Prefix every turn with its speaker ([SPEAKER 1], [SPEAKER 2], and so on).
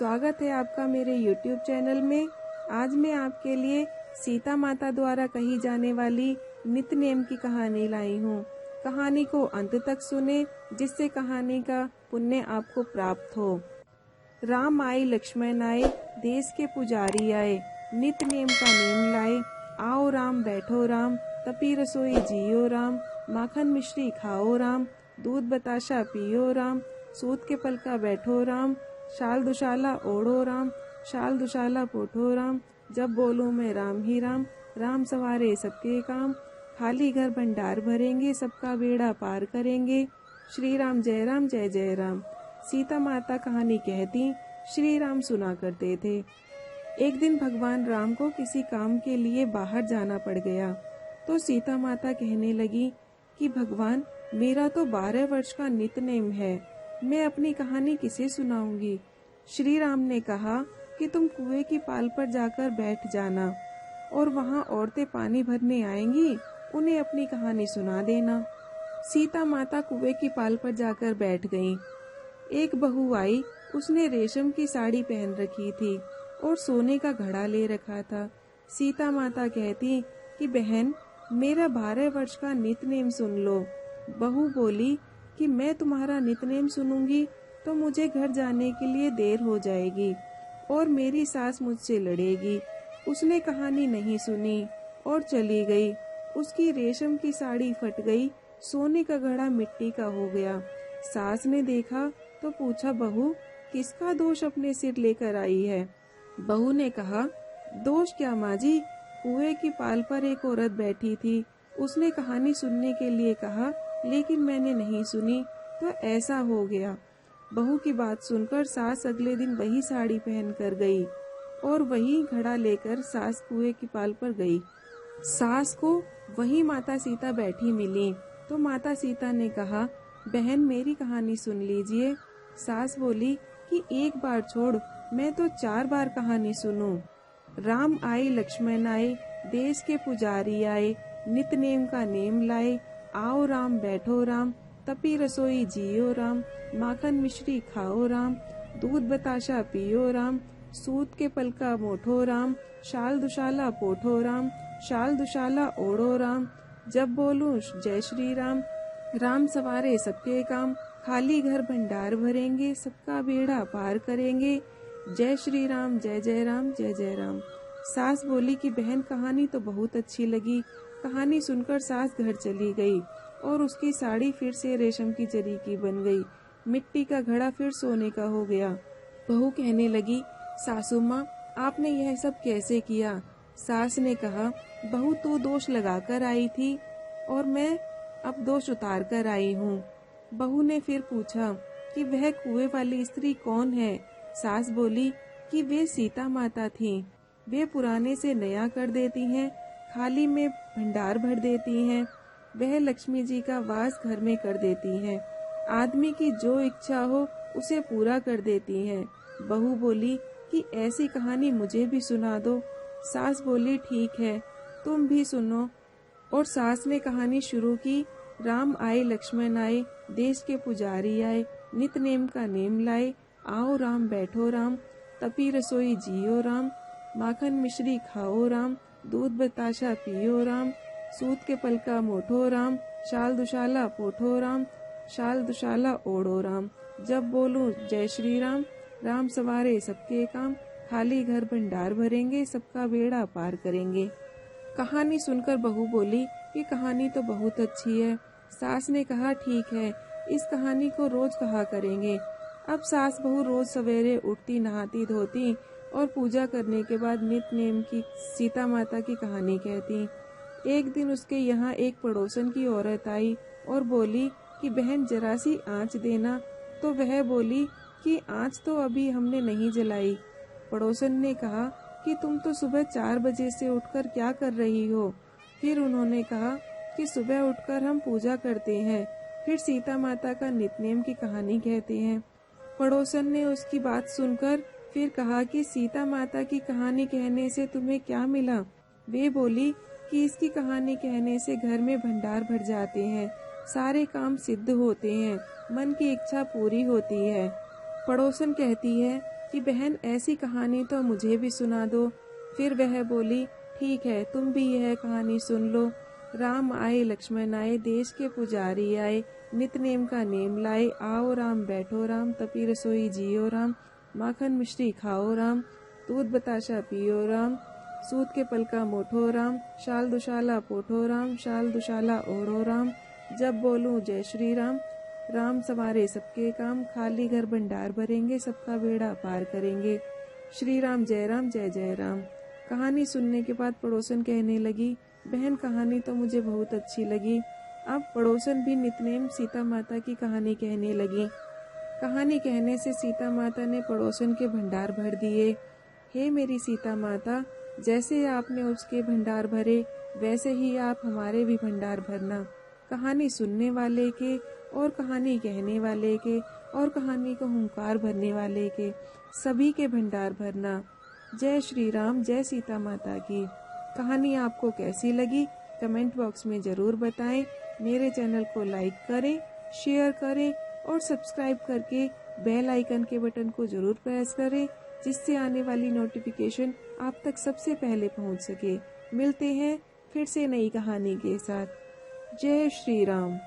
[SPEAKER 1] स्वागत है आपका मेरे YouTube चैनल में। आज मैं आपके लिए सीता माता द्वारा कही जाने वाली नित्य-नेम की कहानी लाई हूँ। कहानी को अंत तक सुने जिससे कहानी का पुण्य आपको प्राप्त हो। राम आए लक्ष्मण आए, देश के पुजारी आए, नित्य नेम का नेम लाए। आओ राम बैठो राम, तपी रसोई जियो राम, माखन मिश्री खाओ राम, दूध बताशा पियो राम, सूत के पलका बैठो राम, शाल दुशाला ओढ़ो राम, शाल दुशाला पोठो राम। जब बोलूं मैं राम ही राम, राम सवारे सबके काम, खाली घर भंडार भरेंगे, सबका बेड़ा पार करेंगे। श्री राम जय जय राम। सीता माता कहानी कहती, श्री राम सुना करते थे। एक दिन भगवान राम को किसी काम के लिए बाहर जाना पड़ गया, तो सीता माता कहने लगी कि भगवान, मेरा तो 12 वर्ष का नित्य नेम है, मैं अपनी कहानी किसे सुनाऊंगी। श्री राम ने कहा कि तुम कुएं की पाल पर जाकर बैठ जाना और वहाँ औरतें पानी भरने आएंगी, उन्हें अपनी कहानी सुना देना। सीता माता कुएं की पाल पर जाकर बैठ गईं। एक बहू आई, उसने रेशम की साड़ी पहन रखी थी और सोने का घड़ा ले रखा था। सीता माता कहती कि बहन, मेरा 12 वर्ष का नित्य नेम सुन लो। बहू बोली कि मैं तुम्हारा नित्य नेम सुनूंगी तो मुझे घर जाने के लिए देर हो जाएगी और मेरी सास मुझसे लड़ेगी। उसने कहानी नहीं सुनी और चली गई। उसकी रेशम की साड़ी फट गई, सोने का घड़ा मिट्टी का हो गया। सास ने देखा तो पूछा, बहू किसका दोष अपने सिर लेकर आई है। बहू ने कहा, दोष क्या माँ जी, कुएं की पाल पर एक औरत बैठी थी, उसने कहानी सुनने के लिए कहा लेकिन मैंने नहीं सुनी तो ऐसा हो गया। बहू की बात सुनकर सास अगले दिन वही साड़ी पहन कर गई और वही घड़ा लेकर सास कुएं की पाल पर गई। सास को वही माता सीता बैठी मिली तो माता सीता ने कहा, बहन मेरी कहानी सुन लीजिए। सास बोली कि एक बार छोड़, मैं तो 4 बार कहानी सुनूं। राम आए लक्ष्मण आए, देश के पुजारी आए, नित्य नेम का नेम लाए। आओ राम बैठो राम, तपी रसोई जियो राम, माखन मिश्री खाओ राम, दूध बताशा पियो राम, सूत के पलका मोठो राम, शाल दुशाला पोठो राम, शाल दुशाला ओढ़ो राम। जब बोलूं जय श्री राम, राम सवारे सबके काम, खाली घर भंडार भरेंगे, सबका बेड़ा पार करेंगे। जय श्री राम जय जय राम। सास बोली कि बहन कहानी तो बहुत अच्छी लगी। कहानी सुनकर सास घर चली गई और उसकी साड़ी फिर से रेशम की जरी की बन गई, मिट्टी का घड़ा फिर सोने का हो गया। बहू कहने लगी, सासू माँ आपने यह सब कैसे किया। सास ने कहा, बहू तू दोष लगाकर आई थी और मैं अब दोष उतार कर आई हूँ। बहू ने फिर पूछा कि वह कुएं वाली स्त्री कौन है। सास बोली कि वे सीता माता थीं। वे पुराने से नया कर देती हैं, खाली में भंडार भर देती हैं। वह लक्ष्मी जी का वास घर में कर देती हैं। आदमी की जो इच्छा हो उसे पूरा कर देती हैं। बहू बोली कि ऐसी कहानी मुझे भी सुना दो। सास बोली ठीक है, तुम भी सुनो। और सास ने कहानी शुरू की। राम आए लक्ष्मण आए, देश के पुजारी आए, नित्य नेम का नेम लाए। आओ राम बैठो राम, तपी रसोई जियो राम, माखन मिश्री खाओ राम, दूध बताशा पियो राम, सूत के पलका मोठो राम, शाल दुशाला पोठो राम, शाल दुशाला ओढ़ो राम। जब बोलूं जय श्री राम, राम सवारे सबके काम, खाली घर भंडार भरेंगे, सबका बेड़ा पार करेंगे। कहानी सुनकर बहू बोली कि कहानी तो बहुत अच्छी है। सास ने कहा, ठीक है, इस कहानी को रोज कहा करेंगे। अब सास बहू रोज सवेरे उठती, नहाती धोती और पूजा करने के बाद नित्य नेम की सीता माता की कहानी कहती। एक दिन उसके यहाँ एक पड़ोसन की औरत आई और बोली कि बहन जरा सी आँच देना। तो वह बोली कि आँच तो अभी हमने नहीं जलाई। पड़ोसन ने कहा कि तुम तो सुबह 4 बजे से उठकर क्या कर रही हो। फिर उन्होंने कहा कि सुबह उठकर हम पूजा करते हैं, फिर सीता माता का नित्य नेम की कहानी कहते हैं। पड़ोसन ने उसकी बात सुनकर फिर कहा कि सीता माता की कहानी कहने से तुम्हें क्या मिला। वे बोली कि इसकी कहानी कहने से घर में भंडार भर जाते हैं, सारे काम सिद्ध होते हैं, मन की इच्छा पूरी होती है। पड़ोसन कहती है, कि बहन ऐसी कहानी तो मुझे भी सुना दो। फिर वह बोली, ठीक है, तुम भी यह कहानी सुन लो। राम आए लक्ष्मण आए, देश के पुजारी आए, नित नेम का नेम लाए। आओ राम बैठो राम, तपी रसोई जियो राम, माखन मिश्री खाओ राम, दूध बताशा पियो राम, सूत के पलका मोठो राम, शाल दुशाला पोठो राम, शाल दुशाला ओढ़ो राम। जब बोलूं जय श्री राम, राम सवारे सबके काम, खाली घर भंडार भरेंगे, सबका बेड़ा पार करेंगे। श्री राम जय जय राम। कहानी सुनने के बाद पड़ोसन कहने लगी, बहन कहानी तो मुझे बहुत अच्छी लगी। अब पड़ोसन भी नितनेम सीता माता की कहानी कहने लगी। कहानी कहने से सीता माता ने पड़ोसन के भंडार भर दिए। हे मेरी सीता माता, जैसे आपने उसके भंडार भरे, वैसे ही आप हमारे भी भंडार भरना। कहानी सुनने वाले के और कहानी कहने वाले के और कहानी को हुंकार भरने वाले के, सभी के भंडार भरना। जय श्री राम, जय सीता माता की। कहानी आपको कैसी लगी कमेंट बॉक्स में ज़रूर बताएं। मेरे चैनल को लाइक करें, शेयर करें और सब्सक्राइब करके बेल आइकन के बटन को ज़रूर प्रेस करें, जिससे आने वाली नोटिफिकेशन आप तक सबसे पहले पहुंच सके। मिलते हैं फिर से नई कहानी के साथ। जय श्री राम।